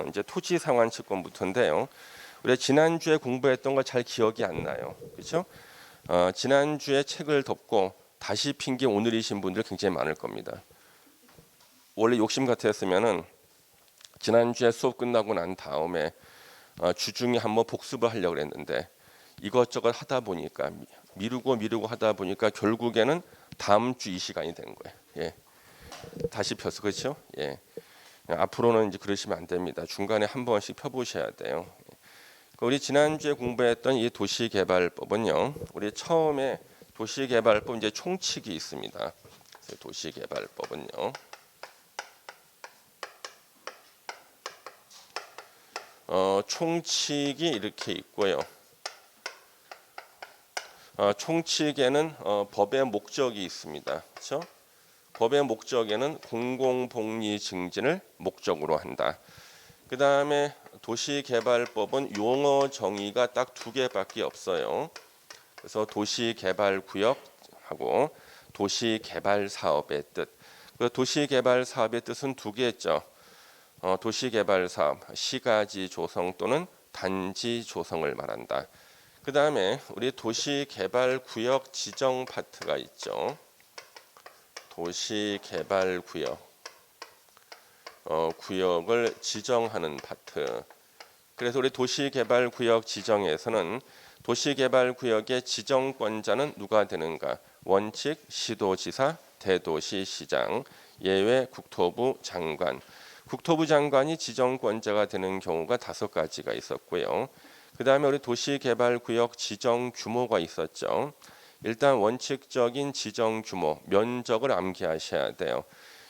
이제 토지 상환 채권부터인데요. 우리 지난주에 공부했던 거 잘 기억이 안 나요. 그렇죠? 지난주에 책을 덮고 다시 핀 게 오늘이신 분들 굉장히 많을 겁니다. 원래 욕심 같았으면은 지난주에 수업 끝나고 난 다음에 주중에 한번 복습을 하려고 했는데 이것저것 하다 보니까 미루고 하다 보니까 결국에는 다음 주 이 시간이 된 거예요. 예. 다시 펴서 그렇죠? 예. 앞으로는 이제 그러시면 안 됩니다. 중간에 한 번씩 펴보셔야 돼요. 우리 지난주에 공부했던 이 도시개발법은요. 우리 처음에 도시개발법 이제 총칙이 있습니다. 도시개발법은요. 총칙이 이렇게 있고요. 총칙에는 법의 목적이 있습니다. 그렇죠? 법의 목적에는 공공복리 증진을 목적으로 한다. 그 다음에 도시개발법은 용어 정의가 딱 두 개밖에 없어요. 그래서 도시개발구역하고 도시개발사업의 뜻. 그 도시개발사업의 뜻은 두 개죠. 도시개발사업, 시가지 조성 또는 단지 조성을 말한다. 그 다음에 우리 도시개발구역 지정 파트가 있죠. 도시개발구역, 구역을 지정하는 파트. 그래서 우리 도시개발구역 지정에서는 도시개발구역의 지정권자는 누가 되는가? 원칙, 시도지사, 대도시시장, 예외 국토부 장관. 국토부 장관이 지정권자가 되는 경우가 5가지가 있었고요. 그 다음에 우리 도시개발구역 지정 규모가 있었죠. 일단 원칙적인 지정 규모, 면적을 암기하셔야 돼요.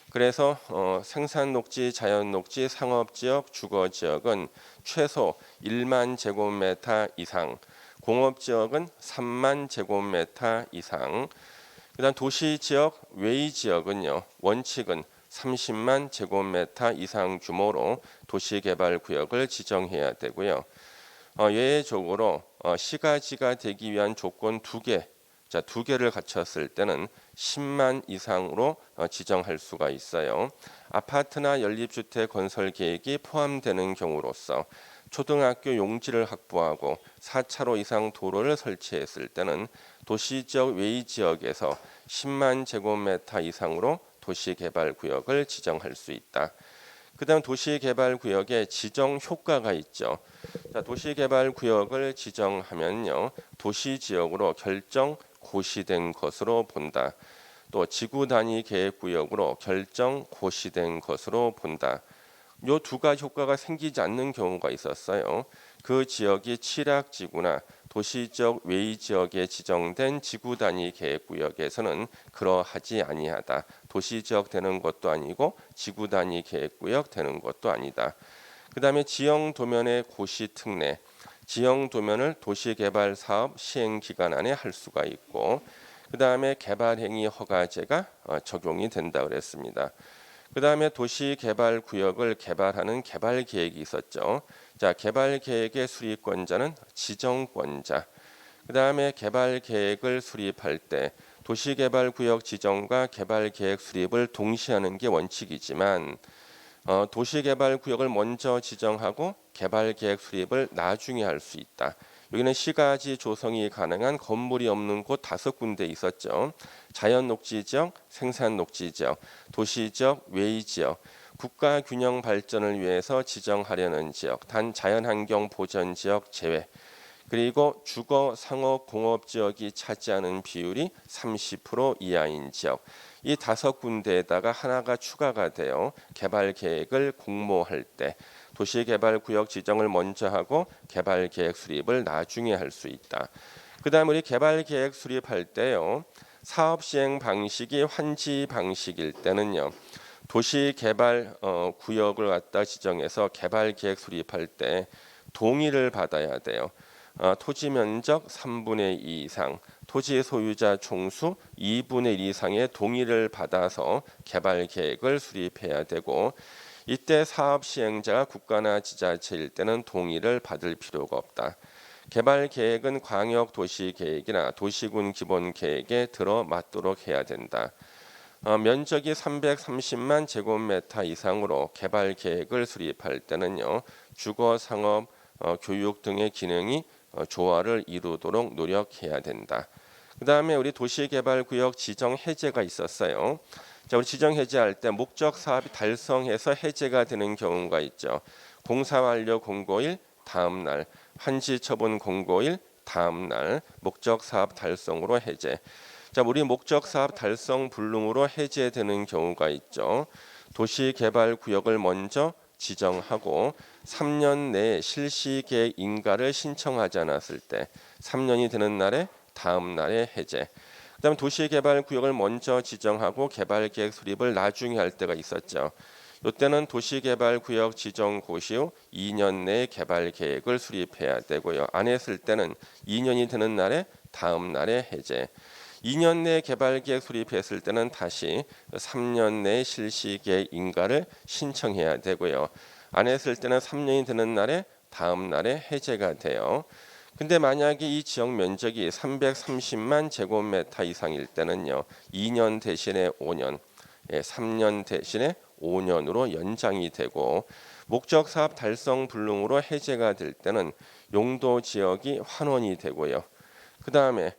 그래서 생산녹지, 자연녹지, 상업지역, 주거지역은 최소 1만 제곱미터 이상, 공업지역은 3만 제곱미터 이상, 그다음 도시지역, 외지역은요. 원칙은 30만 제곱미터 이상 규모로 도시개발구역을 지정해야 되고요. 예외적으로 시가지가 되기 위한 조건 두 개를 갖췄을 때는 10만 이상으로 지정할 수가 있어요. 아파트나 연립주택 건설 계획이 포함되는 경우로서 초등학교 용지를 확보하고 4차로 이상 도로를 설치했을 때는 도시지역 외지역에서 10만 제곱미터 이상으로 도시개발구역을 지정할 수 있다. 그 다음 도시개발구역에 지정 효과가 있죠. 자, 도시개발구역을 지정하면요. 도시지역으로 결정 고시된 것으로 본다. 또 지구단위 계획구역으로 결정 고시된 것으로 본다. 요 두 가지 효과가 생기지 않는 경우가 있었어요. 그 지역이 취락지구나 도시적 외지역에 지정된 지구단위 계획구역에서는 그러하지 아니하다. 도시지역 되는 것도 아니고 지구단위 계획구역 되는 것도 아니다. 그 다음에 지형도면의 고시특례. 지형도면을 도시개발사업 시행기간 안에 할 수가 있고 그 다음에 개발행위 허가제가 적용이 된다 그랬습니다. 그 다음에 도시개발구역을 개발하는 개발계획이 있었죠. 자, 개발계획의 수립권자는 지정권자. 그 다음에 개발계획을 수립할 때 도시개발구역 지정과 개발계획 수립을 동시에 하는 게 원칙이지만 도시개발구역을 먼저 지정하고 개발계획 수립을 나중에 할 수 있다. 여기는 시가지 조성이 가능한 건물이 없는 곳 5군데 있었죠. 자연녹지지역, 생산녹지지역, 도시지역, 외지역, 국가균형 발전을 위해서 지정하려는 지역, 단 자연환경 보전지역 제외, 그리고 주거, 상업, 공업지역이 차지하는 비율이 30% 이하인 지역, 이 5군데에다가 하나가 추가가 돼요. 개발계획을 공모할 때 도시개발구역 지정을 먼저 하고 개발계획 수립을 나중에 할 수 있다. 그 다음 우리 개발계획 수립할 때요. 사업시행 방식이 환지 방식일 때는요. 도시개발 구역을 갖다 지정해서 개발계획 수립할 때 동의를 받아야 돼요. 토지 면적 3분의 2 이상, 토지 소유자 총수 2분의 1 이상의 동의를 받아서 개발 계획을 수립해야 되고 이때 사업 시행자가 국가나 지자체일 때는 동의를 받을 필요가 없다. 개발 계획은 광역 도시 계획이나 도시군 기본 계획에 들어맞도록 해야 된다. 면적이 330만 제곱미터 이상으로 개발 계획을 수립할 때는요. 주거, 상업, 교육 등의 기능이 조화를 이루도록 노력해야 된다. 그 다음에 우리 도시개발구역 지정 해제가 있었어요. 자, 우리 지정 해제할 때 목적 사업이 달성해서 해제가 되는 경우가 있죠. 공사 완료 공고일 다음 날, 환지 처분 공고일 다음 날 목적 사업 달성으로 해제. 자, 우리 목적 사업 달성 불능으로 해제되는 경우가 있죠. 도시개발구역을 먼저 지정하고 3년 내에 실시 계획 인가를 신청하지 않았을 때 3년이 되는 날에 다음 날에 해제. 그다음 도시개발구역을 먼저 지정하고 개발계획 수립을 나중에 할 때가 있었죠. 이때는 도시개발구역 지정 고시 후 2년 내에 개발계획을 수립해야 되고요. 안 했을 때는 2년이 되는 날에 다음 날에 해제. 2년 내에 개발계획 수립했을 때는 다시 3년 내에 실시계획 인가를 신청해야 되고요. 안 했을 때는 3년이 되는 날에 다음 날에 해제가 돼요. 근데 만약에 이 지역 면적이 330만 제곱미터 이상일 때는요. 2년 대신에 5년, 3년 대신에 5년으로 연장이 되고 목적 사업 달성 불능으로 해제가 될 때는 용도 지역이 환원이 되고요. 그 다음에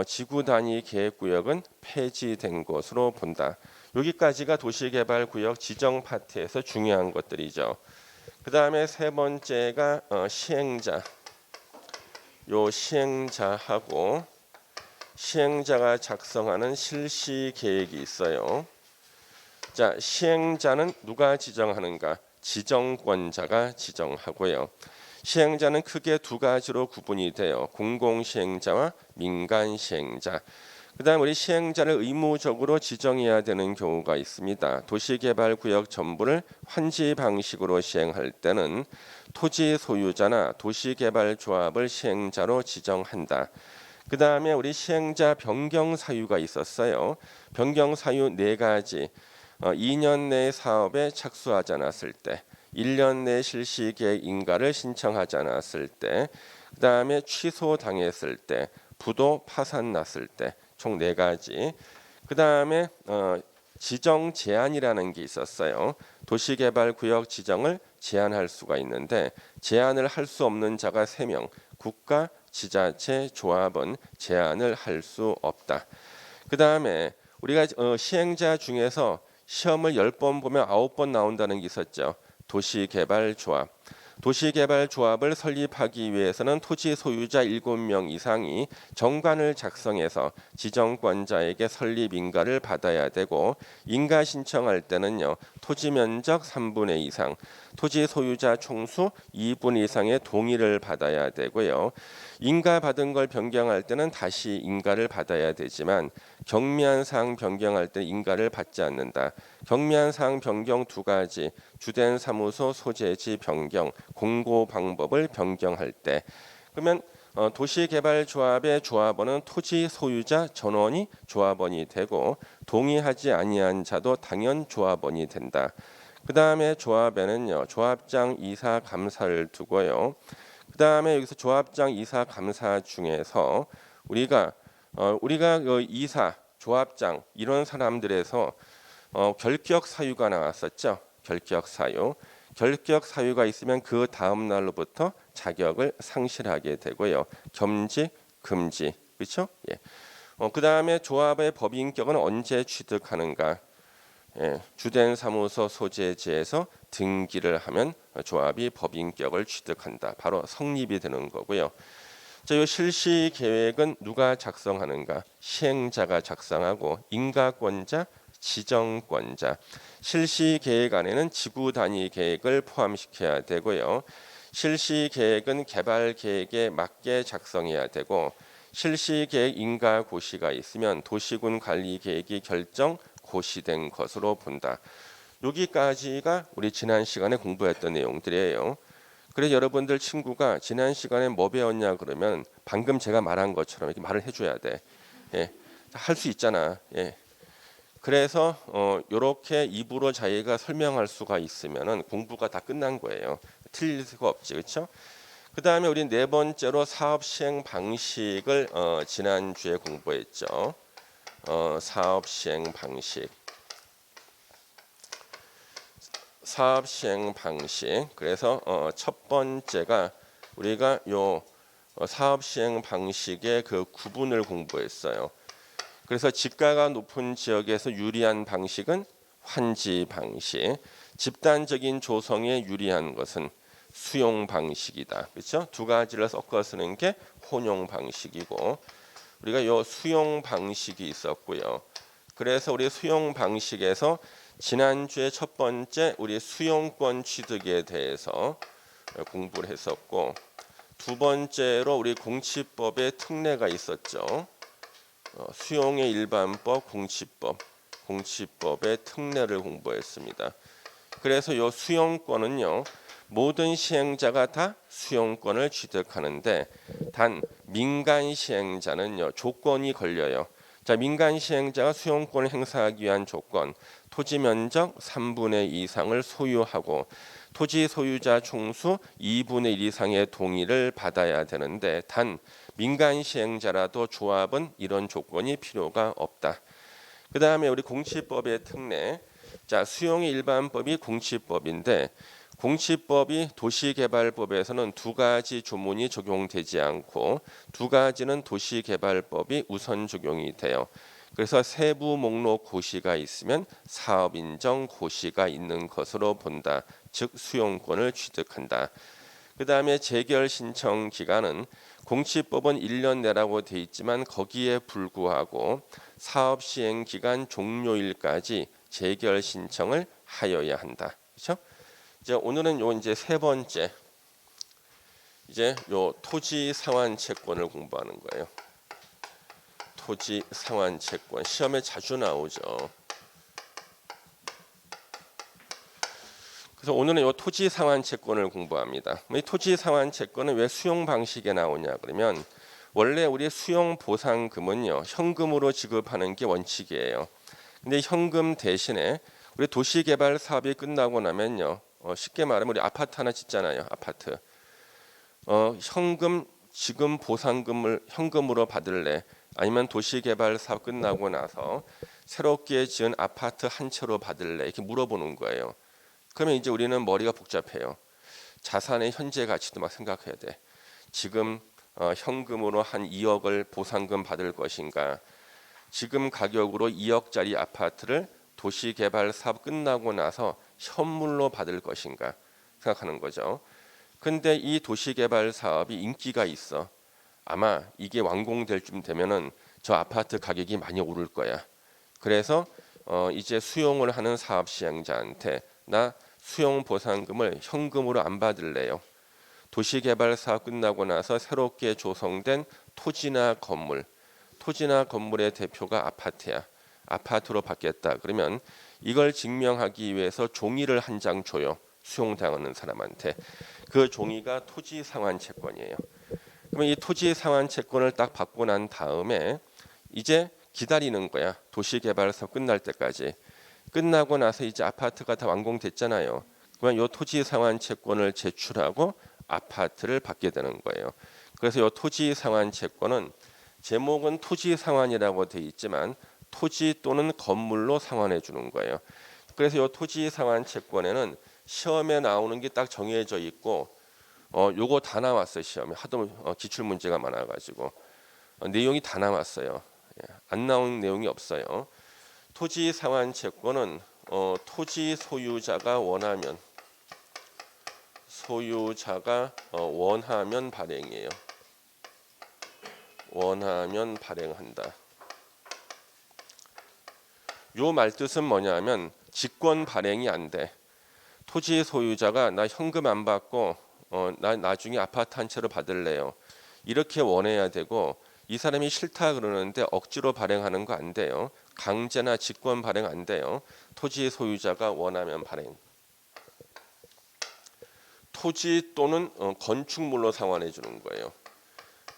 지구 단위 계획구역은 폐지된 것으로 본다. 여기까지가 도시개발구역 지정 파트에서 중요한 것들이죠. 그 다음에 세 번째가 시행자. 요 시행자하고 시행자가 작성하는 실시 계획이 있어요. 자, 시행자는 누가 지정하는가? 지정권자가 지정하고요. 시행자는 크게 두 가지로 구분이 돼요. 공공시행자와 민간시행자. 그 다음 우리 시행자를 의무적으로 지정해야 되는 경우가 있습니다. 도시개발구역 전부를 환지 방식으로 시행할 때는 토지 소유자나 도시개발조합을 시행자로 지정한다. 그 다음에 우리 시행자 변경 사유가 있었어요. 변경 사유 네 가지. 2년 내 사업에 착수하지 않았을 때, 1년 내 실시계획 인가를 신청하지 않았을 때, 그 다음에 취소당했을 때, 부도 파산 났을 때, 총 네 가지. 그 다음에 지정 제한이라는 게 있었어요. 도시개발구역 지정을 제한할 수가 있는데 제한을 할 수 없는 자가 3명, 국가, 지자체, 조합은 제한을 할 수 없다. 그 다음에 우리가 시행자 중에서 시험을 10번 보면 9번 나온다는 게 있었죠. 도시개발조합. 도시개발조합을 설립하기 위해서는 토지 소유자 7명 이상이 정관을 작성해서 지정권자에게 설립 인가를 받아야 되고 인가 신청할 때는요. 토지 면적 3분의 2 이상, 토지 소유자 총수 2분 이상의 동의를 받아야 되고요. 인가 받은 걸 변경할 때는 다시 인가를 받아야 되지만 경미한 사항 변경할 때 인가를 받지 않는다. 경미한 사항 변경 두 가지, 주된 사무소 소재지 변경, 공고 방법을 변경할 때. 그러면 도시개발조합의 조합원은 토지 소유자 전원이 조합원이 되고 동의하지 아니한 자도 당연 조합원이 된다. 그 다음에 조합에는요 조합장, 이사, 감사를 두고요. 그 다음에 여기서 조합장, 이사, 감사 중에서 우리가 그 이사, 조합장 이런 사람들에서 결격 사유가 나왔었죠. 결격 사유. 결격 사유가 있으면 그 다음 날로부터 자격을 상실하게 되고요. 겸직, 금지, 그렇죠? 예. 그 다음에 조합의 법인격은 언제 취득하는가? 예. 주된 사무소 소재지에서 등기를 하면 조합이 법인격을 취득한다. 바로 성립이 되는 거고요. 자, 이 실시 계획은 누가 작성하는가? 시행자가 작성하고 인가권자, 지정권자. 실시 계획 안에는 지구 단위 계획을 포함시켜야 되고요. 실시 계획은 개발 계획에 맞게 작성해야 되고 실시 계획 인가 고시가 있으면 도시군 관리 계획이 결정 고시된 것으로 본다. 여기까지가 우리 지난 시간에 공부했던 내용들이에요. 그래서 여러분들 친구가 지난 시간에 뭐 배웠냐 그러면 방금 제가 말한 것처럼 이렇게 말을 해줘야 돼. 예, 할 수 있잖아. 예. 그래서 이렇게 입으로 자기가 설명할 수가 있으면은 공부가 다 끝난 거예요. 틀릴 수가 없지, 그렇죠? 그 다음에 우리 네 번째로 사업 시행 방식을 지난주에 공부했죠. 사업 시행 방식. 사업 시행 방식. 그래서 첫 번째가 우리가 요 사업 시행 방식의 그 구분을 공부했어요. 그래서 지가가 높은 지역에서 유리한 방식은 환지 방식, 집단적인 조성에 유리한 것은 수용 방식이다. 그렇죠? 두 가지를 섞어 쓰는 게 혼용 방식이고, 우리가 요 수용 방식이 있었고요. 그래서 우리 수용 방식에서 지난주에 첫 번째 우리 수용권 취득에 대해서 공부를 했었고, 두 번째로 우리 공치법의 특례가 있었죠. 수용의 일반법, 공치법의 특례를 공부했습니다. 그래서 요 수용권은요, 모든 시행자가 다 수용권을 취득하는데 단 민간 시행자는요 조건이 걸려요. 자, 민간 시행자가 수용권을 행사하기 위한 조건, 토지 면적 3분의 2 이상을 소유하고 토지 소유자 총수 2분의 1 이상의 동의를 받아야 되는데 단 민간 시행자라도 조합은 이런 조건이 필요가 없다. 그 다음에 우리 공치법의 특례. 자, 수용의 일반법이 공치법인데 공치법이 도시개발법에서는 두 가지 조문이 적용되지 않고 두 가지는 도시개발법이 우선 적용이 돼요. 그래서 세부 목록 고시가 있으면 사업 인정 고시가 있는 것으로 본다. 즉 수용권을 취득한다. 그 다음에 재결 신청 기간은 공치법은 1년 내라고 돼 있지만 거기에 불구하고 사업 시행 기간 종료일까지 재결 신청을 하여야 한다. 그렇죠? 이제 오늘은 요 이제 세 번째 이제 요 토지 상환 채권을 공부하는 거예요. 토지 상환 채권 시험에 자주 나오죠. 그래서 오늘은 요 토지 상환 채권을 공부합니다. 이 토지 상환 채권은 왜 수용 방식에 나오냐 그러면 원래 우리 수용 보상금은요 현금으로 지급하는 게 원칙이에요. 근데 현금 대신에 우리 도시개발 사업이 끝나고 나면요 쉽게 말하면 우리 아파트 하나 짓잖아요. 아파트 현금 지금 보상금을 현금으로 받을래 아니면 도시개발 사업 끝나고 나서 새롭게 지은 아파트 한 채로 받을래 이렇게 물어보는 거예요. 그러면 이제 우리는 머리가 복잡해요. 자산의 현재 가치도 막 생각해야 돼. 지금 현금으로 한 2억을 보상금 받을 것인가, 지금 가격으로 2억짜리 아파트를 도시개발 사업 끝나고 나서 현물로 받을 것인가 생각하는 거죠. 근데 이 도시개발 사업이 인기가 있어. 아마 이게 완공될 쯤 되면은 저 아파트 가격이 많이 오를 거야. 그래서 이제 수용을 하는 사업 시행자한테 나 수용 보상금을 현금으로 안 받을래요. 도시개발 사업 끝나고 나서 새롭게 조성된 토지나 건물의 대표가 아파트야. 아파트로 받겠다. 그러면 이걸 증명하기 위해서 종이를 한 장 줘요. 수용당하는 사람한테. 그 종이가 토지 상환 채권이에요. 그러면 이 토지 상환 채권을 딱 받고 난 다음에 이제 기다리는 거야. 도시개발 사업 끝날 때까지. 끝나고 나서 이제 아파트가 다 완공됐잖아요. 그러면 이 토지 상환 채권을 제출하고 아파트를 받게 되는 거예요. 그래서 이 토지 상환 채권은 제목은 토지 상환이라고 돼 있지만 토지 또는 건물로 상환해 주는 거예요. 그래서 이 토지 상환 채권에는 시험에 나오는 게 딱 정해져 있고 요거 다 나왔어요. 시험에 하도 기출 문제가 많아가지고 내용이 다 나왔어요. 안 나온 내용이 없어요. 토지 상환 채권은 토지 소유자가 원하면 발행이에요. 원하면 발행한다. 요 말뜻은 뭐냐면 직권 발행이 안 돼. 토지 소유자가 나 현금 안 받고 나 나중에 아파트 한 채로 받을래요. 이렇게 원해야 되고 이 사람이 싫다 그러는데 억지로 발행하는 거 안 돼요. 강제나 직권 발행 안 돼요. 토지 소유자가 원하면 발행. 토지 또는 건축물로 상환해 주는 거예요.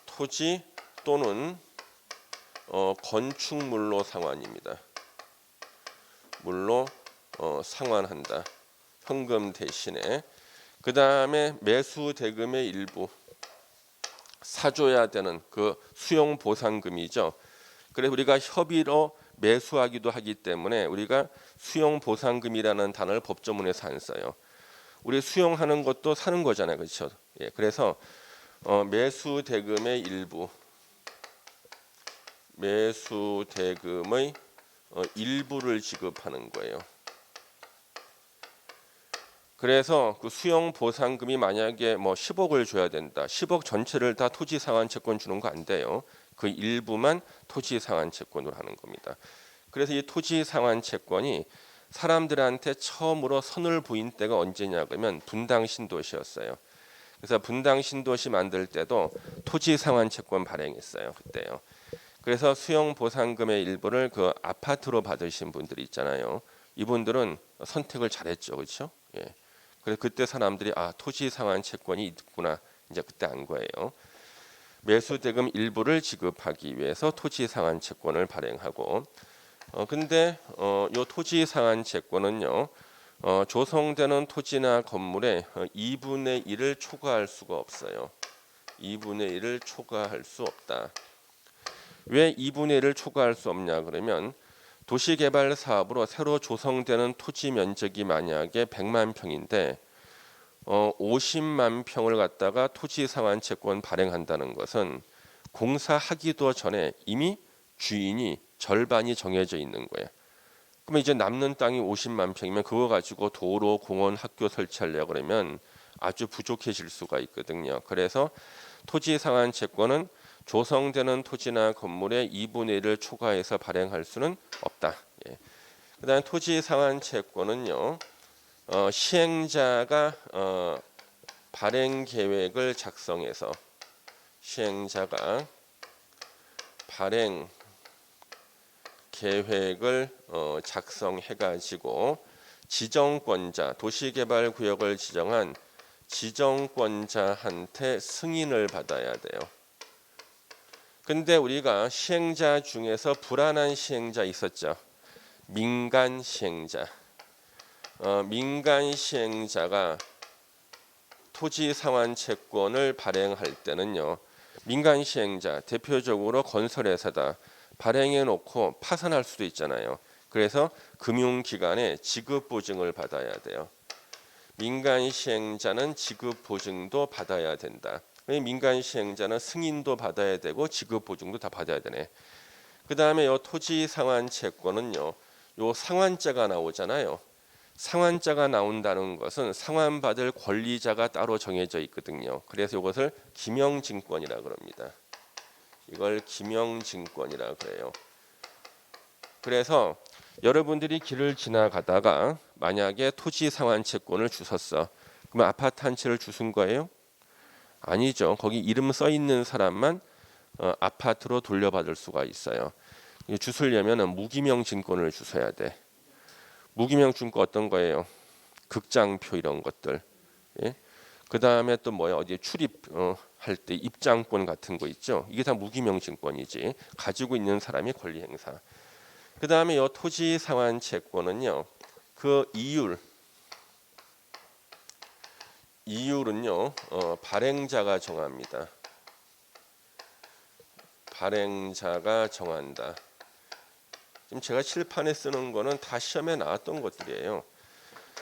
토지 또는 건축물로 상환입니다. 물로 상환한다. 현금 대신에. 그 다음에 매수 대금의 일부 사줘야 되는 그 수용 보상금이죠. 그래서 우리가 협의로 매수하기도 하기 때문에 우리가 수용보상금이라는 단어를 법조문에서 안 써요. 우리 수용하는 것도 사는 거잖아요, 그렇죠? 예, 그래서 매수대금의 일부, 매수대금의 일부를 지급하는 거예요. 그래서 그 수용 보상금이 만약에 뭐 10억을 줘야 된다. 10억 전체를 다 토지 상환 채권 주는 거 안 돼요. 그 일부만 토지 상환 채권으로 하는 겁니다. 그래서 이 토지 상환 채권이 사람들한테 처음으로 선을 보인 때가 언제냐 그러면 분당 신도시였어요. 그래서 분당 신도시 만들 때도 토지 상환 채권 발행했어요. 그때요. 그래서 수용 보상금의 일부를 그 아파트로 받으신 분들이 있잖아요. 이분들은 선택을 잘했죠, 그렇죠? 예. 그래서 그때 사람들이 토지 상환 채권이 있구나 이제 그때 안 거예요. 매수대금 일부를 지급하기 위해서 토지 상환 채권을 발행하고 근데 요 토지 상환 채권은요 조성되는 토지나 건물의 2분의 1을 초과할 수가 없어요. 2분의 1을 초과할 수 없다. 왜 2분의 1을 초과할 수 없냐 그러면 도시개발 사업으로 새로 조성되는 토지 면적이 만약에 100만 평인데 50만 평을 갖다가 토지 상환 채권 발행한다는 것은 공사하기도 전에 이미 주인이 절반이 정해져 있는 거예요. 그러면 이제 남는 땅이 50만 평이면 그거 가지고 도로, 공원, 학교 설치하려고 그러면 아주 부족해질 수가 있거든요. 그래서 토지 상환 채권은 조성되는 토지나 건물의 2분의 1을 초과해서 발행할 수는 없다. 예. 그다음에 토지 상환 채권은요. 시행자가 발행 계획을 작성해서 시행자가 발행 계획을 작성해 가지고 지정권자 도시개발구역을 지정한 지정권자한테 승인을 받아야 돼요. 근데 우리가 시행자 중에서 불안한 시행자 있었죠. 민간 시행자. 민간 시행자가 토지 상환 채권을 발행할 때는요. 민간 시행자 대표적으로 건설회사다. 발행해 놓고 파산할 수도 있잖아요. 그래서 금융기관에 지급 보증을 받아야 돼요. 민간 시행자는 지급 보증도 받아야 된다. 민간 시행자는 승인도 받아야 되고 지급 보증도 다 받아야 되네. 그다음에 요 토지 상환 채권은요. 요 상환자가 나오잖아요. 상환자가 나온다는 것은 상환받을 권리자가 따로 정해져 있거든요. 그래서 이것을 기명증권이라 그럽니다. 이걸 기명증권이라 그래요. 그래서 여러분들이 길을 지나가다가 만약에 토지 상환 채권을 주셨어. 그러면 아파트 한 채를 주신 거예요? 아니죠. 거기 이름 써 있는 사람만 아파트로 돌려받을 수가 있어요. 주시려면 무기명 증권을 주셔야 돼. 무기명 증권 어떤 거예요? 극장표 이런 것들. 예? 그 다음에 또 뭐야 어디 출입 할 때 입장권 같은 거 있죠. 이게 다 무기명 증권이지. 가지고 있는 사람이 권리 행사. 그 다음에 이 토지 상환 채권은요. 그 이율은요. 발행자가 정합니다. 발행자가 정한다. 지금 제가 칠판에 쓰는 거는 다 시험에 나왔던 것들이에요.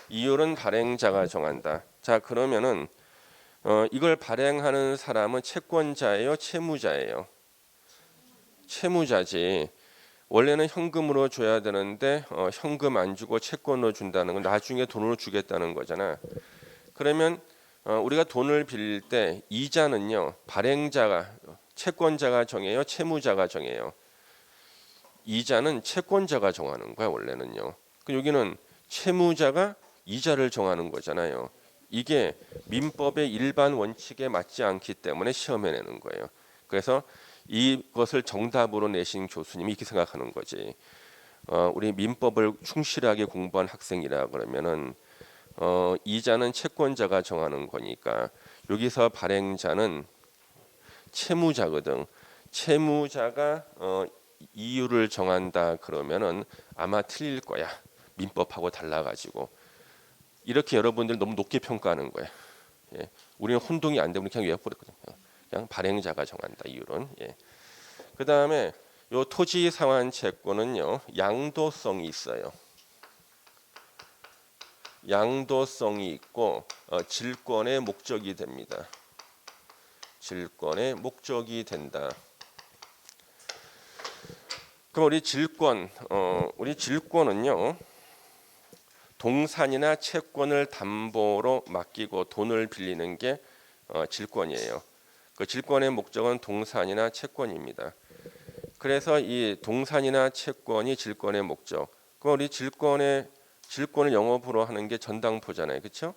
이율은 발행자가 정한다. 자 그러면은 이걸 발행하는 사람은 채권자예요, 채무자예요? 채무자지. 원래는 현금으로 줘야 되는데 현금 안 주고 채권으로 준다는 건 나중에 돈으로 주겠다는 거잖아. 그러면 우리가 돈을 빌릴 때 이자는요 발행자가 채권자가 정해요, 채무자가 정해요. 이자는 채권자가 정하는 거야 원래는요. 여기는 채무자가 이자를 정하는 거잖아요. 이게 민법의 일반 원칙에 맞지 않기 때문에 시험에 내는 거예요. 그래서 이것을 정답으로 내신 교수님이 이렇게 생각하는 거지. 우리 민법을 충실하게 공부한 학생이라 그러면은 이자는 채권자가 정하는 거니까 여기서 발행자는 채무자거든. 채무자가 이유를 정한다 그러면은 아마 틀릴 거야. 민법하고 달라가지고 이렇게 여러분들 너무 높게 평가하는 거야. 예. 우리는 혼동이 안 되면 그냥 외워버렸거든요. 그냥 발행자가 정한다 이유는. 예. 그 다음에 요 토지 상환 채권은요 양도성이 있어요. 양도성이 있고 질권의 목적이 됩니다. 질권의 목적이 된다. 그럼 우리 질권은요 동산이나 채권을 담보로 맡기고 돈을 빌리는 게 질권이에요. 그 질권의 목적은 동산이나 채권입니다. 그래서 이 동산이나 채권이 질권의 목적. 그럼 우리 질권을 영업으로 하는 게 전당포잖아요, 그렇죠?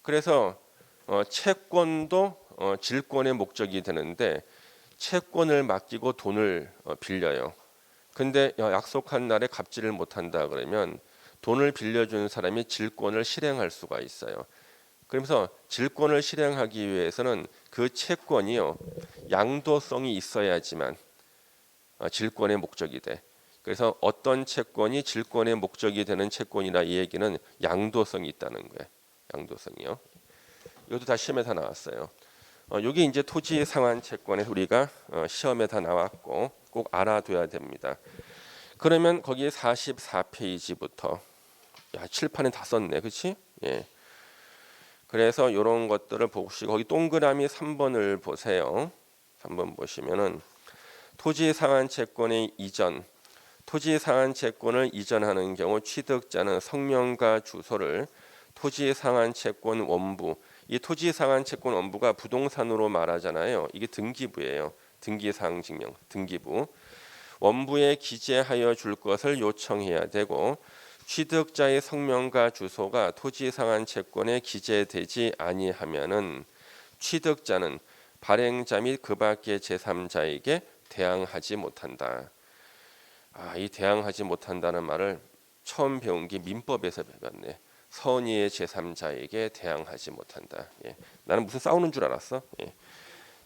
그래서 채권도 질권의 목적이 되는데 채권을 맡기고 돈을 빌려요. 근데 약속한 날에 갚지를 못한다 그러면 돈을 빌려준 사람이 질권을 실행할 수가 있어요. 그러면서 질권을 실행하기 위해서는 그 채권이요 양도성이 있어야지만 질권의 목적이 돼. 그래서 어떤 채권이 질권의 목적이 되는 채권이라 이 얘기는 양도성이 있다는 거예요. 양도성이요. 이것도 다 시험에 다 나왔어요. 여기 이제 토지 상환 채권에서 우리가 시험에 다 나왔고 꼭 알아둬야 됩니다. 그러면 거기 44페이지부터 칠판에 다 썼네, 그렇지? 예. 그래서 이런 것들을 보시고 거기 동그라미 3번을 보세요. 3번 보시면은 토지 상환 채권의 이전, 토지 상환 채권을 이전하는 경우 취득자는 성명과 주소를 토지 상환 채권 원부, 이 토지 상환 채권 원부가 부동산으로 말하잖아요. 이게 등기부예요. 등기사항 증명, 등기부. 원부에 기재하여 줄 것을 요청해야 되고 취득자의 성명과 주소가 토지 상환 채권에 기재되지 아니하면은 취득자는 발행자 및 그 밖의 제3자에게 대항하지 못한다. 이 대항하지 못한다는 말을 처음 배운 게 민법에서 배웠네. 선의의 제3자에게 대항하지 못한다. 예. 나는 무슨 싸우는 줄 알았어. 예.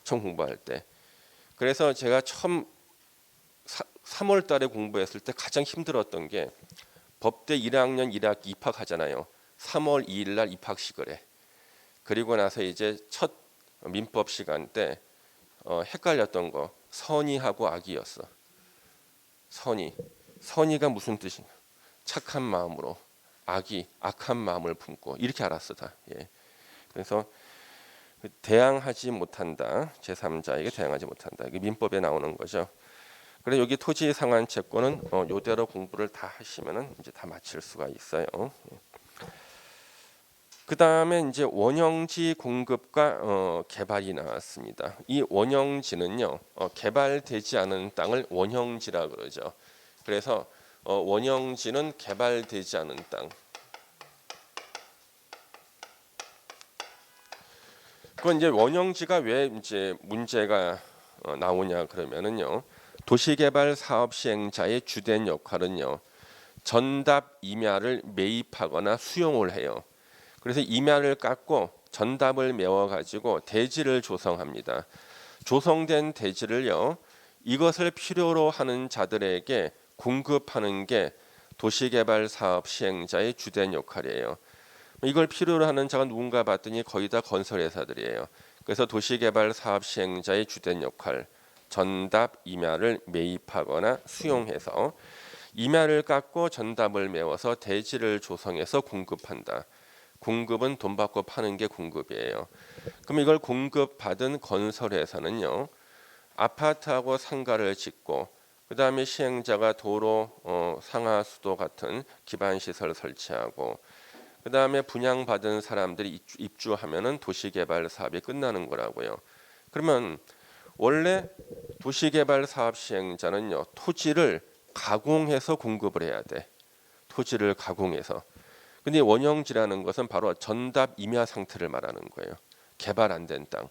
처음 공부할 때. 그래서 제가 처음 3월 달에 공부했을 때 가장 힘들었던 게 법대 1학년 1학기 입학하잖아요. 3월 2일 날 입학식을 해. 그리고 나서 이제 첫 민법 시간 때 헷갈렸던 거 선의하고 악의였어. 선의가 무슨 뜻인가? 착한 마음으로, 악의 악한 마음을 품고 이렇게 알았어 다. 예. 그래서 대항하지 못한다. 제3자에게 대항하지 못한다. 이게 민법에 나오는 거죠. 그래 여기 토지 상환 채권은 요대로 공부를 다 하시면은 이제 다 마칠 수가 있어요. 그 다음에 이제 원형지 공급과 개발이 나왔습니다. 이 원형지는요 개발되지 않은 땅을 원형지라 그러죠. 그래서 원형지는 개발되지 않은 땅. 그건 이제 원형지가 왜 이제 문제가 나오냐 그러면은요. 도시개발 사업 시행자의 주된 역할은요. 전답 임야를 매입하거나 수용을 해요. 그래서 임야를 깎고 전답을 메워 가지고 대지를 조성합니다. 조성된 대지를요. 이것을 필요로 하는 자들에게 공급하는 게 도시개발 사업 시행자의 주된 역할이에요. 이걸 필요로 하는 자가 누군가 봤더니 거의 다 건설회사들이에요. 그래서 도시개발 사업 시행자의 주된 역할, 전답 임야를 매입하거나 수용해서 임야를 깎고 전답을 메워서 대지를 조성해서 공급한다. 공급은 돈 받고 파는 게 공급이에요. 그럼 이걸 공급받은 건설회사는요. 아파트하고 상가를 짓고 그 다음에 시행자가 도로, 상하수도 같은 기반시설 설치하고 그 다음에 분양받은 사람들이 입주하면은 도시개발 사업이 끝나는 거라고요. 그러면 원래 도시개발 사업 시행자는요 토지를 가공해서 공급을 해야 돼. 토지를 가공해서. 근데 원형지라는 것은 바로 전답 임야 상태를 말하는 거예요. 개발 안 된 땅.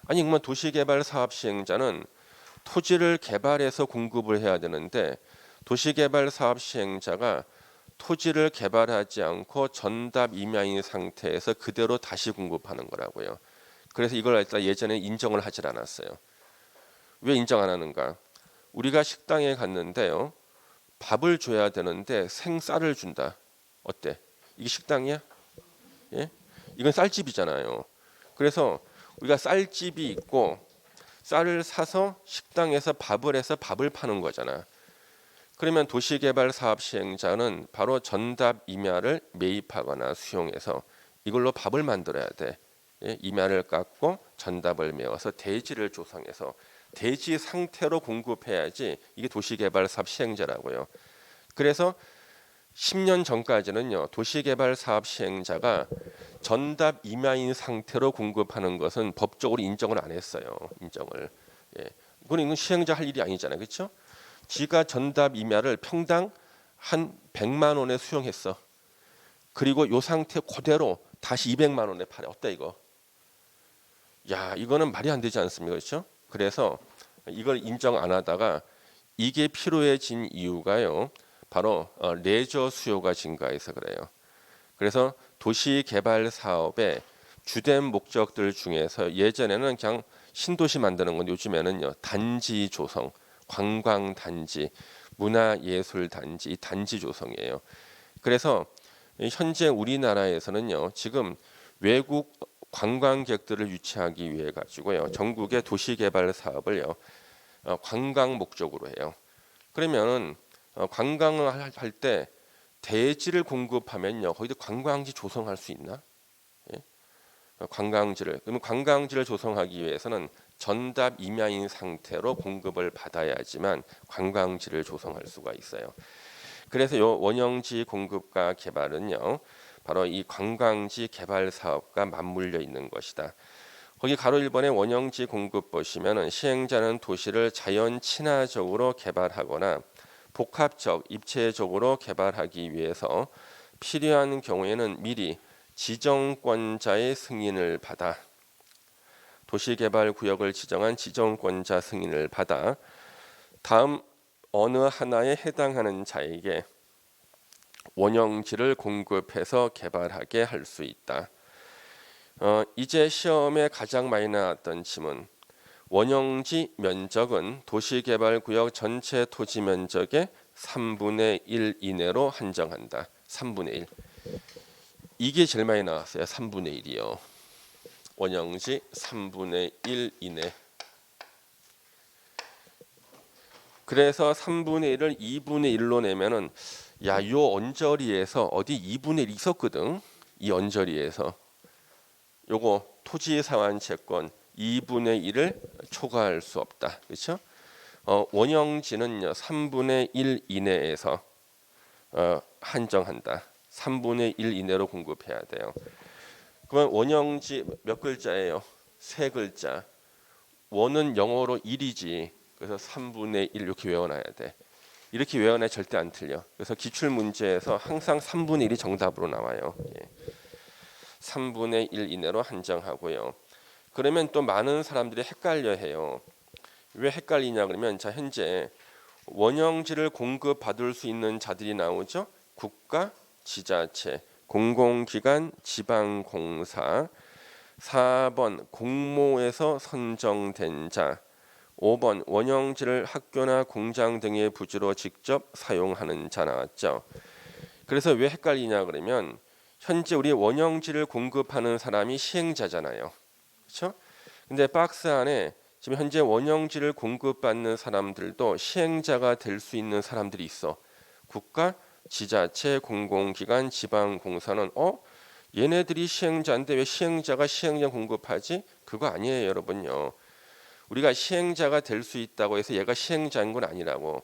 아니 그러면 도시개발 사업 시행자는 토지를 개발해서 공급을 해야 되는데 도시개발 사업 시행자가 토지를 개발하지 않고 전답 임야인 상태에서 그대로 다시 공급하는 거라고요. 그래서 이걸 예전에 인정을 하질 않았어요. 왜 인정 안 하는가? 우리가 식당에 갔는데요. 밥을 줘야 되는데 생쌀을 준다. 어때? 이게 식당이야? 예? 이건 쌀집이잖아요. 그래서 우리가 쌀집이 있고 쌀을 사서 식당에서 밥을 해서 밥을 파는 거잖아. 그러면 도시개발 사업 시행자는 바로 전답 임야를 매입하거나 수용해서 이걸로 밥을 만들어야 돼. 예, 임야를 깎고 전답을 메워서 대지를 조성해서 대지 상태로 공급해야지 이게 도시개발 사업 시행자라고요. 그래서 10년 전까지는요, 도시개발 사업 시행자가 전답 임야인 상태로 공급하는 것은 법적으로 인정을 안 했어요. 인정을. 예. 이건 시행자 할 일이 아니잖아요. 그렇죠? 지가 전답 임야를 평당 한 100만 원에 수용했어. 그리고 요 상태 그대로 다시 200만 원에 팔아. 어때 이거? 야, 이거는 말이 안 되지 않습니까? 그렇죠? 그래서 이걸 인정 안 하다가 이게 필요해진 이유가요. 바로 레저 수요가 증가해서 그래요. 그래서 도시 개발 사업의 주된 목적들 중에서 예전에는 그냥 신도시 만드는 건 요즘에는요. 단지 조성, 관광 단지, 문화예술 단지, 이 단지 조성이에요. 그래서 현재 우리나라에서는요. 지금 외국 관광객들을 유치하기 위해 가지고요. 전국의 도시 개발 사업을요. 관광 목적으로 해요. 그러면 관광을 할 때 대지를 공급하면요. 거기도 관광지 조성할 수 있나? 예? 관광지를. 그러면 관광지를 조성하기 위해서는 전답 임야인 상태로 공급을 받아야지만 관광지를 조성할 수가 있어요. 그래서 요 원형지 공급과 개발은요. 바로 이 관광지 개발 사업과 맞물려 있는 것이다. 거기 가로 1번의 원형지 공급 보시면은 시행자는 도시를 자연 친화적으로 개발하거나 복합적, 입체적으로 개발하기 위해서 필요한 경우에는 미리 지정권자의 승인을 받아 도시개발구역을 지정한 지정권자 승인을 받아 다음 어느 하나에 해당하는 자에게 원형지를 공급해서 개발하게 할 수 있다. 이제 시험에 가장 많이 나왔던 지문. 원형지 면적은 도시개발구역 전체 토지 면적의 3분의 1 이내로 한정한다. 3분의 1. 이게 제일 많이 나왔어요. 3분의 1이요. 원형지 3분의 1 이내. 그래서 3분의 1을 2분의 1로 내면은 야, 요 언저리에서 어디 2분의 1 있었거든. 이 언저리에서 요거 토지 상환 채권 2분의 1을 초과할 수 없다. 그렇죠? 원형지는요. 3분의 1 이내에서 한정한다. 3분의 1 이내로 공급해야 돼요. 그러면 원형지 몇 글자예요? 세 글자. 원은 영어로 1이지. 그래서 3분의 1 이렇게 외워놔야 돼. 이렇게 외워놔야 절대 안 틀려. 그래서 기출 문제에서 항상 3분의 1이 정답으로 나와요. 예. 3분의 1 이내로 한정하고요. 그러면 또 많은 사람들이 헷갈려해요. 왜 헷갈리냐 그러면 자 현재 원형지를 공급받을 수 있는 자들이 나오죠. 국가, 지자체, 공공기관, 지방공사. 4번 공모에서 선정된 자. 5번 원형지를 학교나 공장 등의 부지로 직접 사용하는 자 나왔죠. 그래서 왜 헷갈리냐 그러면 현재 우리 원형지를 공급하는 사람이 시행자잖아요. 그렇죠? 근데 박스 안에 지금 현재 원형지를 공급받는 사람들도 시행자가 될 수 있는 사람들이 있어. 국가, 지자체, 공공기관, 지방공사는 얘네들이 시행자인데 왜 시행자가 시행령 공급하지? 그거 아니에요, 여러분요. 우리가 시행자가 될 수 있다고 해서 얘가 시행자인 건 아니라고.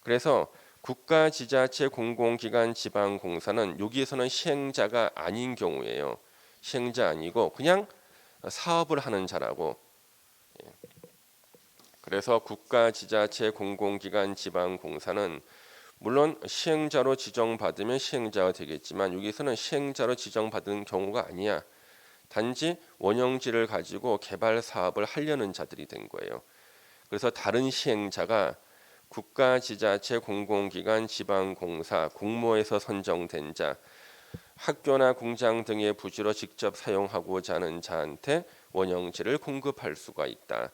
그래서 국가, 지자체, 공공기관, 지방공사는 여기에서는 시행자가 아닌 경우예요. 시행자 아니고 그냥 사업을 하는 자라고. 그래서 국가, 지자체, 공공기관, 지방공사는 물론 시행자로 지정받으면 시행자가 되겠지만 여기서는 시행자로 지정받은 경우가 아니야. 단지 원형지를 가지고 개발 사업을 하려는 자들이 된 거예요. 그래서 다른 시행자가 국가, 지자체, 공공기관, 지방공사, 공모에서 선정된 자, 학교나 공장 등의 부지로 직접 사용하고자 하는 자한테 원형지를 공급할 수가 있다.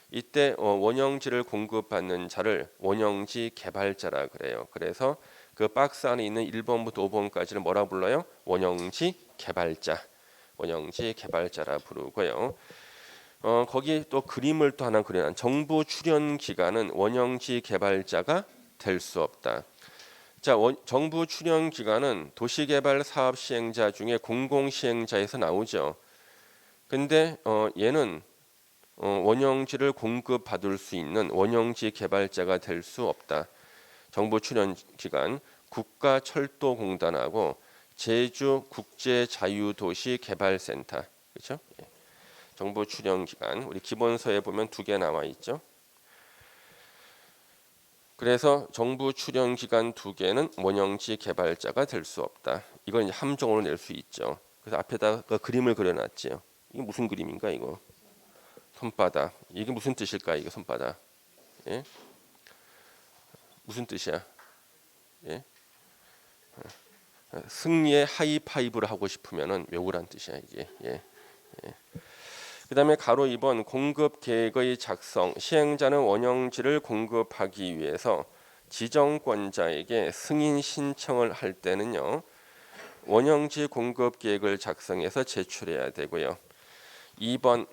이때 원형지를 공급받는 자를 원형지 개발자라 그래요. 그래서 그 박스 안에 있는 1번부터 5번까지를 뭐라 불러요? 원형지 개발자. 원형지 개발자라 부르고요. 거기 또 그림을 또 하나 그려놨. 정부 출연 기관은 원형지 개발자가 될 수 없다. 자, 정부 출연 기관은 도시개발 사업 시행자 중에 공공 시행자에서 나오죠. 근데 얘는 원형지를 공급받을 수 있는 원형지 개발자가 될 수 없다. 정부 출연 기관 국가철도공단하고 제주 국제자유도시 개발센터, 그렇죠? 예. 정부 출연 기관 우리 기본서에 보면 2개 나와 있죠. 그래서 정부 출연 기관 2개는 원형지 개발자가 될 수 없다. 이걸 이제 함정으로 낼 수 있죠. 그래서 앞에다가 그림을 그려놨지요. 이게 무슨 그림인가 이거? 손바닥. 이게 무슨 뜻일까 이게 손바닥? 예? 무슨 뜻이야? 예? 승리의 하이파이브를 하고 싶으면은 외우란 뜻이야 이게. 예. 예. 그다음에 가로 2번 공급 계획의 작성. 시행자는 원형지를 공급하기 위해서 지정권자에게 승인 신청을 할 때는요. 원형지 공급 계획을 작성해서 제출해야 되고요. 2번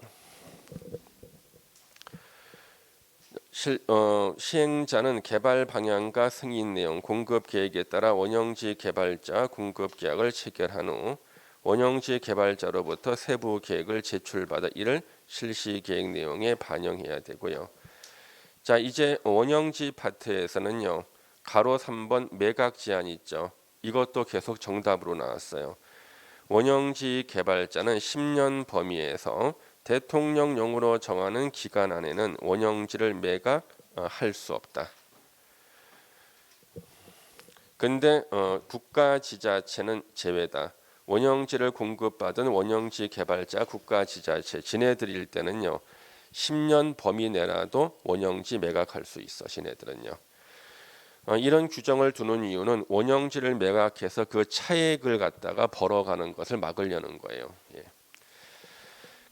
시행자는 개발 방향과 승인 내용, 공급 계획에 따라 원형지 개발자 공급 계약을 체결한 후 원형지 개발자로부터 세부 계획을 제출받아 이를 실시 계획 내용에 반영해야 되고요. 자, 이제 원형지 파트에서는요. 가로 3번 매각 제한 있죠. 이것도 계속 정답으로 나왔어요. 원형지 개발자는 10년 범위에서 대통령령으로 정하는 기간 안에는 원형지를 매각할 수 없다. 근데 국가지자체는 제외다. 원형지를 공급받은 원형지 개발자 국가지자체 지네들일 때는요. 10년 범위 내라도 원형지 매각할 수 있어. 지네들은요. 이런 규정을 두는 이유는 원형지를 매각해서 그 차액을 갖다가 벌어가는 것을 막으려는 거예요. 예.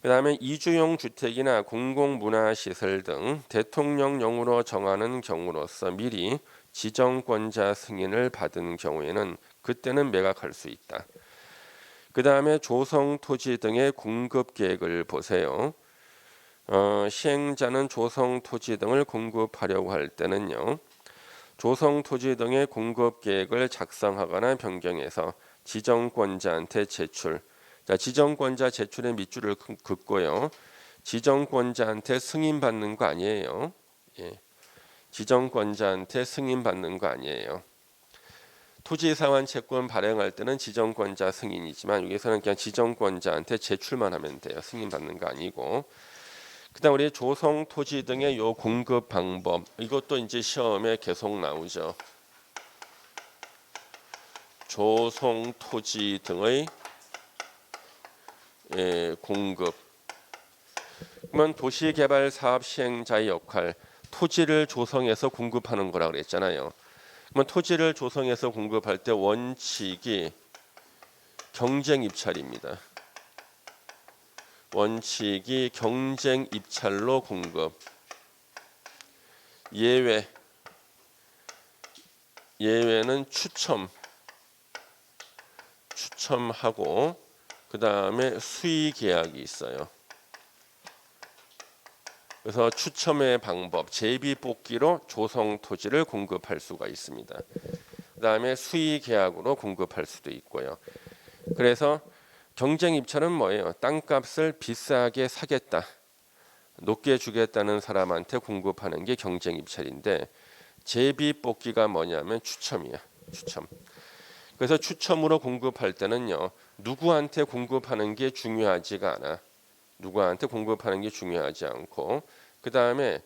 그 다음에 이주용 주택이나 공공문화시설 등 대통령령으로 정하는 경우로서 미리 지정권자 승인을 받은 경우에는 그때는 매각할 수 있다. 그 다음에 조성토지 등의 공급 계획을 보세요. 시행자는 조성토지 등을 공급하려고 할 때는요. 조성토지 등의 공급 계획을 작성하거나 변경해서 지정권자한테 제출. 자, 지정권자 제출의 밑줄을 긋고요. 지정권자한테 승인받는 거 아니에요. 예. 지정권자한테 승인받는 거 아니에요. 토지상환 채권 발행할 때는 지정권자 승인이지만 여기서는 그냥 지정권자한테 제출만 하면 돼요. 승인받는 거 아니고. 그다음 우리 조성 토지 등의 요 공급 방법 이것도 이제 시험에 계속 나오죠. 조성 토지 등의 공급. 그러면 도시개발 사업 시행자의 역할, 토지를 조성해서 공급하는 거라 그랬잖아요. 그러면 토지를 조성해서 공급할 때 원칙이 경쟁 입찰입니다. 원칙이 경쟁 입찰로 공급. 예외는 추첨하고 그 다음에 수의 계약이 있어요. 그래서 추첨의 방법, 제비 뽑기로 조성 토지를 공급할 수가 있습니다. 그 다음에 수의 계약으로 공급할 수도 있고요. 그래서 경쟁 입찰은 뭐예요? 땅값을 비싸게 사겠다, 높게 주겠다는 사람한테 공급하는 게 경쟁 입찰인데 제비 뽑기가 뭐냐면 추첨이야. 추첨. 그래서 추첨으로 공급할 때는요. 누구한테 공급하는 게 중요하지가 않아. 누구한테 공급하는 게 중요하지 않고 그 다음에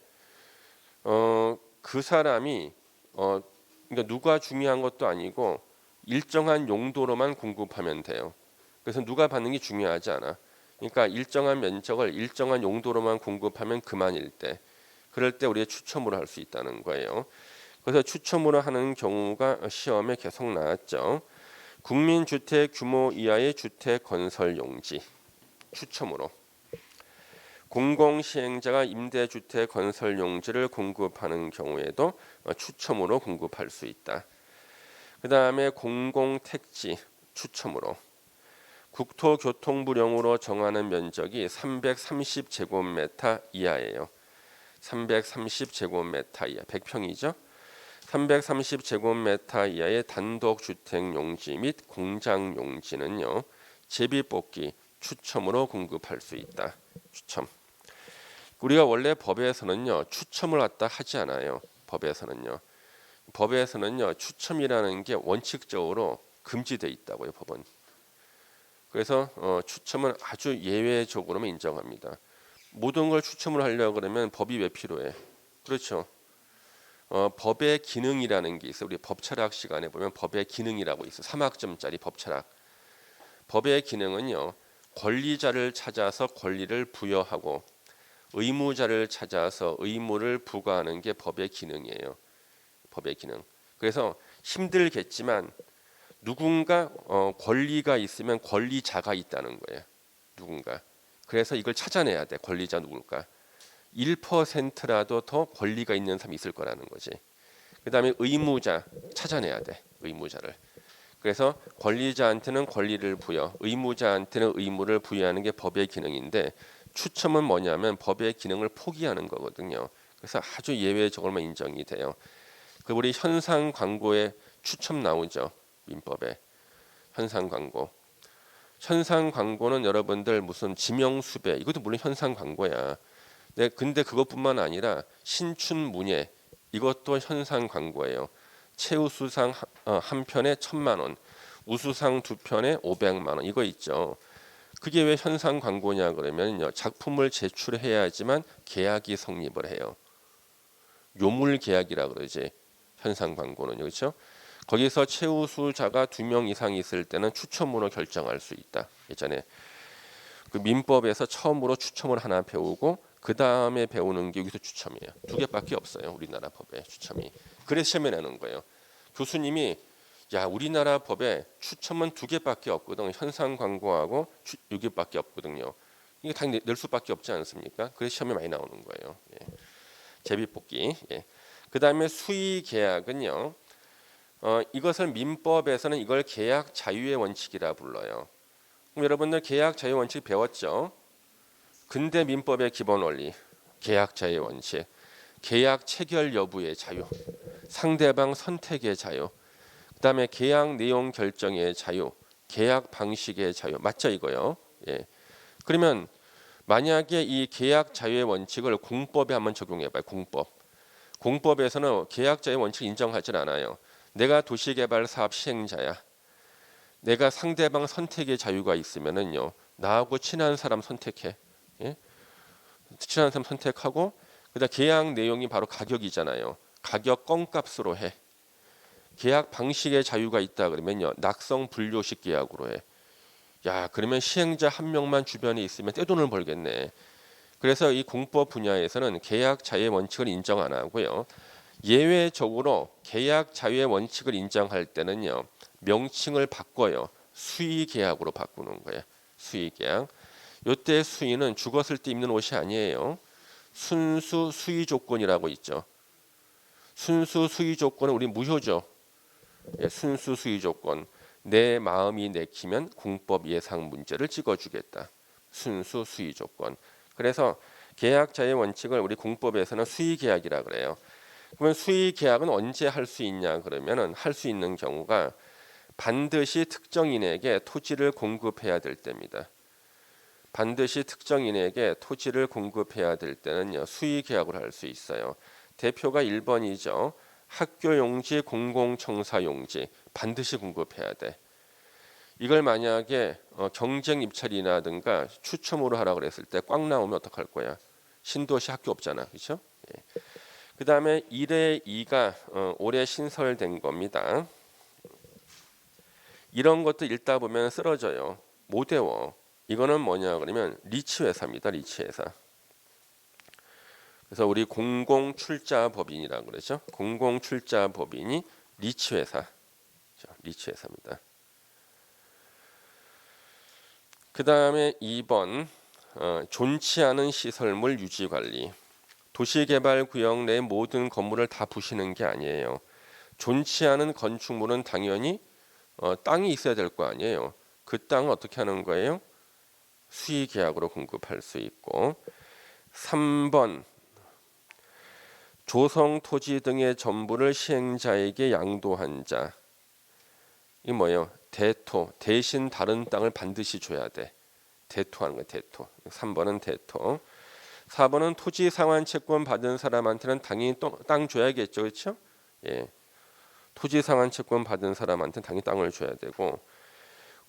그 사람이 그러니까 누가 중요한 것도 아니고 일정한 용도로만 공급하면 돼요. 그래서 누가 받는 게 중요하지 않아. 그러니까 일정한 면적을 일정한 용도로만 공급하면 그만일 때, 그럴 때 우리가 추첨으로 할 수 있다는 거예요. 그래서 추첨으로 하는 경우가 시험에 계속 나왔죠. 국민주택 규모 이하의 주택 건설 용지 추첨으로. 공공시행자가 임대주택 건설 용지를 공급하는 경우에도 추첨으로 공급할 수 있다. 그 다음에 공공택지 추첨으로. 국토교통부령으로 정하는 면적이 330제곱미터 이하예요. 330제곱미터 이하, 100평이죠. 330제곱미터 이하의 단독주택 용지 및 공장 용지는요, 제비뽑기 추첨으로 공급할 수 있다. 추첨. 우리가 원래 법에서는요, 추첨을 갖다 하지 않아요. 법에서는요, 추첨이라는 게 원칙적으로 금지돼 있다고요, 법은. 그래서 추첨은 아주 예외적으로만 인정합니다. 모든 걸 추첨을 하려고 그러면 법이 왜 필요해? 그렇죠. 법의 기능이라는 게 있어요. 우리 법철학 시간에 보면 법의 기능이라고 있어요. 3학점짜리 법철학. 법의 기능은요, 권리자를 찾아서 권리를 부여하고 의무자를 찾아서 의무를 부과하는 게 법의 기능이에요. 법의 기능. 그래서 힘들겠지만 누군가 권리가 있으면 권리자가 있다는 거예요. 누군가. 그래서 이걸 찾아내야 돼. 권리자 누굴까? 1%라도 더 권리가 있는 사람이 있을 거라는 거지. 그 다음에 의무자 찾아내야 돼. 의무자를. 그래서 권리자한테는 권리를 부여, 의무자한테는 의무를 부여하는 게 법의 기능인데, 추첨은 뭐냐면 법의 기능을 포기하는 거거든요. 그래서 아주 예외적으로만 인정이 돼요. 그 우리 현상 광고에 추첨 나오죠. 민법에. 현상 광고. 현상 광고는 여러분들 무슨 지명수배, 이것도 물론 현상 광고야. 네, 근데 그것뿐만 아니라 신춘 문예, 이것도 현상 광고예요. 최우수상 한 편에 1,000만 원, 우수상 2편에 500만 원, 이거 있죠. 그게 왜 현상 광고냐 그러면요, 작품을 제출해야지만 계약이 성립을 해요. 요물 계약이라 그러지. 현상 광고는요, 그렇죠? 거기서 최우수자가 2명 이상 있을 때는 추첨으로 결정할 수 있다. 예전에 그 민법에서 처음으로 추첨을 하나 배우고 그 다음에 배우는 게 여기서 추첨이에요. 2개밖에 없어요. 우리나라 법에 추첨이. 그래서 시험에 내는 거예요. 교수님이 야, 우리나라 법에 추첨은 2개밖에 없거든. 현상 광고하고 6개밖에 없거든요. 이게 당연히 낼 수밖에 없지 않습니까? 그래서 시험에 많이 나오는 거예요. 예. 제비뽑기. 예. 그 다음에 수의 계약은요. 이것을 민법에서는 이걸 계약 자유의 원칙이라 불러요. 그럼 여러분들 계약 자유 원칙 배웠죠? 근대 민법의 기본 원리, 계약 자유의 원칙, 계약 체결 여부의 자유, 상대방 선택의 자유, 그다음에 계약 내용 결정의 자유, 계약 방식의 자유, 맞죠 이거요? 예. 그러면 만약에 이 계약 자유의 원칙을 공법에 한번 적용해봐요. 공법에서는 계약 자유의 원칙 인정하지 않아요. 내가 도시개발 사업 시행자야. 내가 상대방 선택의 자유가 있으면은요, 나하고 친한 사람 선택해. 예? 친한 사람 선택하고, 그다음 계약 내용이 바로 가격이잖아요. 가격 껌값으로 해. 계약 방식의 자유가 있다 그러면요, 낙성 분료식 계약으로 해. 야, 그러면 시행자 한 명만 주변에 있으면 떼돈을 벌겠네. 그래서 이 공법 분야에서는 계약 자유의 원칙을 인정 안 하고요. 예외적으로 계약 자유의 원칙을 인정할 때는요, 명칭을 바꿔요. 수의 계약으로 바꾸는 거예요. 수의 계약. 이때 수의는 죽었을 때 입는 옷이 아니에요. 순수 수의 조건이라고 있죠. 순수 수의 조건은 우리 무효죠. 예, 순수 수의 조건. 내 마음이 내키면 공법 예상 문제를 찍어주겠다. 순수 수의 조건. 그래서 계약 자유의 원칙을 우리 공법에서는 수의 계약이라 그래요. 그러면 수의 계약은 언제 할 수 있냐 그러면은 할 수 있는 경우가 반드시 특정인에게 토지를 공급해야 될 때입니다. 반드시 특정인에게 토지를 공급해야 될 때는요, 수의 계약을 할 수 있어요. 대표가 1번이죠. 학교 용지, 공공청사 용지 반드시 공급해야 돼. 이걸 만약에 경쟁 입찰이라든가 추첨으로 하라 그랬을 때 꽉 나오면 어떡할 거야? 신도시 학교 없잖아, 그렇죠? 예. 그 다음에 1회 2가 올해 신설된 겁니다. 이런 것도 읽다 보면 쓰러져요. 못 외워. 이거는 뭐냐 그러면 리치 회사입니다. 리치 회사. 그래서 우리 공공출자법인이라고 그러죠. 공공출자법인이 리치 회사. 리치 회사입니다. 그 다음에 2번 존치 않은 시설물 유지관리. 도시개발구역 내 모든 건물을 다 부시는 게 아니에요. 존치 않은 건축물은 당연히 땅이 있어야 될 거 아니에요. 그 땅을 어떻게 하는 거예요? 수의계약으로 공급할 수 있고 3번 조성 토지 등의 전부를 시행자에게 양도한 자. 이게 뭐예요? 대토. 대신 다른 땅을 반드시 줘야 돼. 대토하는 거예요. 대토. 3번은 대토. 4번은 토지 상환 채권 받은 사람한테는 당연히 땅 줘야겠죠. 그렇죠? 예. 토지 상환 채권 받은 사람한테는 당연히 땅을 줘야 되고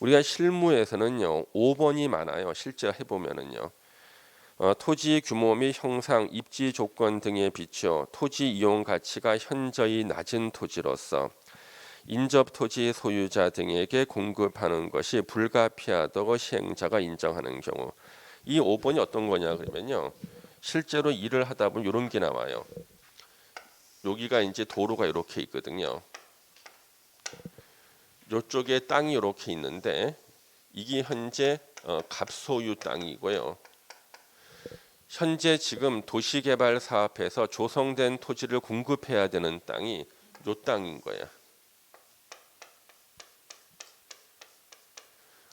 우리가 실무에서는요. 5번이 많아요. 실제 해보면은요. 토지 규모 및 형상, 입지 조건 등에 비추어 토지 이용 가치가 현저히 낮은 토지로서 인접 토지 소유자 등에게 공급하는 것이 불가피하다고 시행자가 인정하는 경우. 이 5번이 어떤 거냐 그러면요. 실제로 일을 하다 보면 이런 게 나와요. 여기가 이제 도로가 이렇게 있거든요. 이쪽에 땅이 이렇게 있는데 이게 현재 갑소유 땅이고요. 현재 지금 도시개발 사업에서 조성된 토지를 공급해야 되는 땅이 요 땅인 거야.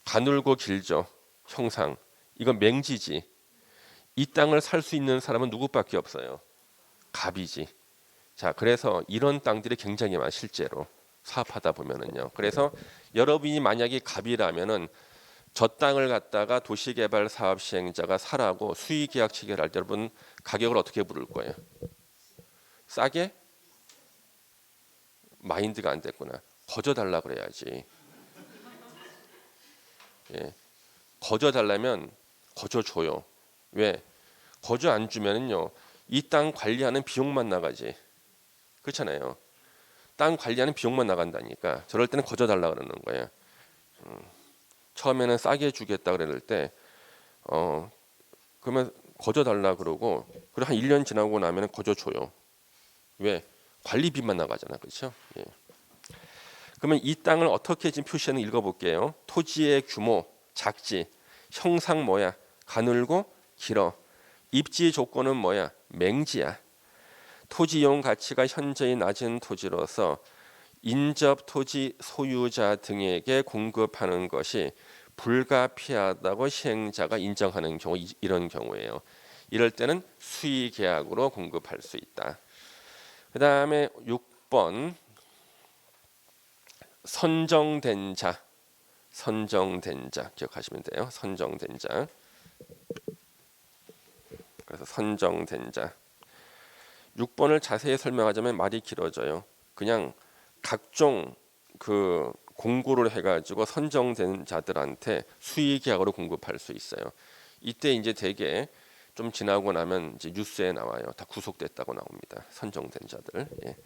가늘고 길죠. 형상. 이건 맹지지. 이 땅을 살 수 있는 사람은 누구밖에 없어요. 갑이지. 자, 그래서 이런 땅들이 굉장히 많아 실제로 사업하다 보면은요. 그래서 여러분이 만약에 갑이라면은 저 땅을 갖다가 도시개발 사업 시행자가 사라고 수의계약 체결할 때 여러분 가격을 어떻게 부를 거예요? 싸게? 마인드가 안 됐구나. 거저달라 그래야지. 예. 거저달라면 거저줘요. 왜? 거저 안 주면은요. 이 땅 관리하는 비용만 나가지. 그렇잖아요. 땅 관리하는 비용만 나간다니까. 저럴 때는 거저달라 그러는 거예요. 처음에는 싸게 주겠다 그럴 때 그러면 거저달라 그러고 그리고 한 1년 지나고 나면 거저줘요. 왜? 관리비만 나가잖아. 그렇죠? 예. 그러면 이 땅을 어떻게 지금 표시하는 읽어볼게요. 토지의 규모, 작지, 형상 뭐야? 가늘고 길어. 입지 조건은 뭐야? 맹지야. 토지 이용 가치가 현저히 낮은 토지로서 인접 토지 소유자 등에게 공급하는 것이 불가피하다고 시행자가 인정하는 경우 이런 경우예요. 이럴 때는 수의 계약으로 공급할 수 있다. 그 다음에 6번 선정된 자. 선정된 자 기억하시면 돼요. 선정된 자. 그래서 선정된 자. 6번을 자세히 설명하자면 말이 길어져요. 그냥 각종 그 공고를 해가지고 선정된 자들한테 수의 계약으로 공급할 수 있어요. 이때 이제 대개 좀 지나고 나면 이제 뉴스에 나와요. 다 구속됐다고 나옵니다. 선정된 자들. 예.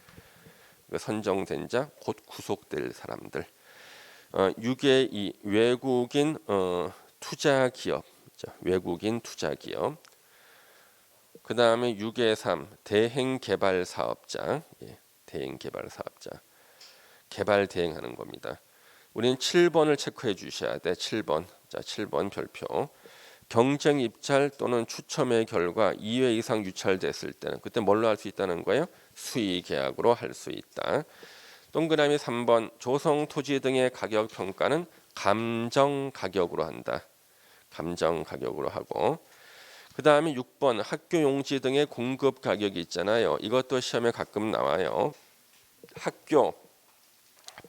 선정된 자 곧 구속될 사람들. 6의 2 외국인 투자 기업. 외국인 투자 기업. 그 다음에 6의 3 대행 개발 사업자. 예. 대행 개발 사업자. 개발 대행하는 겁니다. 우리는 7번을 체크해 주셔야 돼. 7번. 자, 7번 별표. 경쟁 입찰 또는 추첨의 결과 2회 이상 유찰됐을 때는 그때 뭘로 할 수 있다는 거예요? 수의 계약으로 할 수 있다. 동그라미 3번 조성 토지 등의 가격 평가는 감정 가격으로 한다. 감정 가격으로 하고 그 다음에 6번 학교 용지 등의 공급 가격이 있잖아요. 이것도 시험에 가끔 나와요. 학교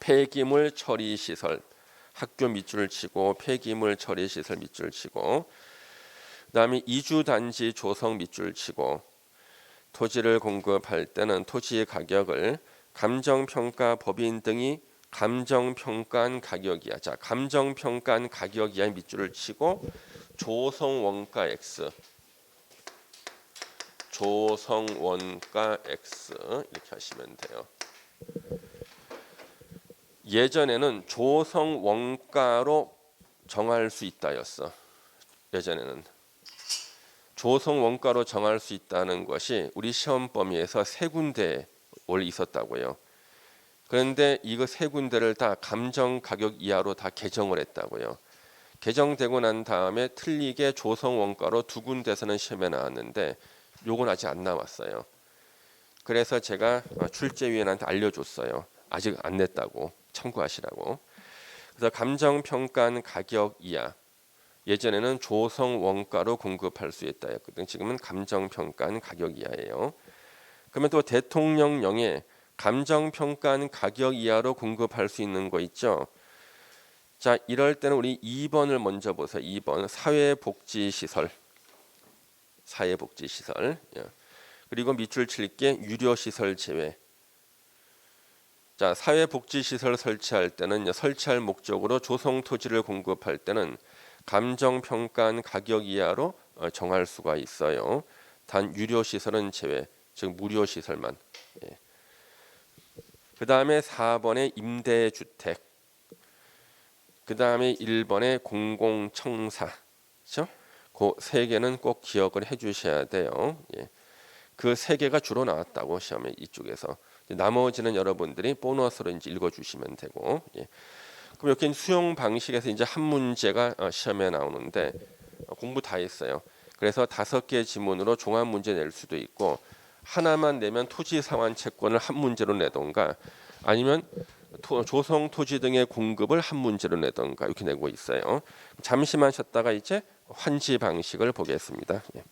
폐기물 처리 시설 학교 밑줄을 치고 폐기물 처리 시설 밑줄 치고 그다음에 이주 단지 조성 밑줄 치고 토지를 공급할 때는 토지의 가격을 감정평가 법인 등이 감정평가한 가격이야. 자, 감정평가한 가격이야 밑줄을 치고 조성 원가 X 조성 원가 X 이렇게 하시면 돼요. 예전에는 조성 원가로 정할 수 있다였어. 예전에는 조성 원가로 정할 수 있다는 것이 우리 시험 범위에서 세 군데 원래 있었다고요. 그런데 이거 세 군데를 다 감정 가격 이하로 다 개정을 했다고요. 개정되고 난 다음에 틀리게 조성 원가로 두 군데서는 시험에 나왔는데 요건 아직 안 나왔어요. 그래서 제가 출제위원한테 알려줬어요. 아직 안 냈다고 참고하시라고. 그래서 감정평가한 가격 이하. 예전에는 조성 원가로 공급할 수 있다였거든요. 지금은 감정평가한 가격 이하예요. 그러면 또 대통령령에 감정평가한 가격 이하로 공급할 수 있는 거 있죠. 자, 이럴 때는 우리 2번을 먼저 보세요. 2번 사회복지시설. 사회복지시설. 예. 그리고 밑줄 칠게 유료시설 제외. 자, 사회복지시설 설치할 때는 설치할 목적으로 조성 토지를 공급할 때는 감정평가한 가격 이하로 정할 수가 있어요. 단 유료시설은 제외, 즉 무료시설만. 예. 그 다음에 4번에 임대주택. 그 다음에 1번에 공공청사. 그렇죠? 그 세 개는 꼭 기억을 해주셔야 돼요. 예. 그 세 개가 주로 나왔다고 시험에 이쪽에서. 나머지는 여러분들이 보너스로 이제 읽어주시면 되고. 예. 그럼 이렇게 수용 방식에서 이제 한 문제가 시험에 나오는데 공부 다 했어요. 그래서 5개 지문으로 종합 문제 낼 수도 있고 하나만 내면 토지 상환 채권을 한 문제로 내던가 아니면 조성 토지 등의 공급을 한 문제로 내던가 이렇게 내고 있어요. 잠시만 쉬었다가 이제 환지 방식을 보겠습니다. 예.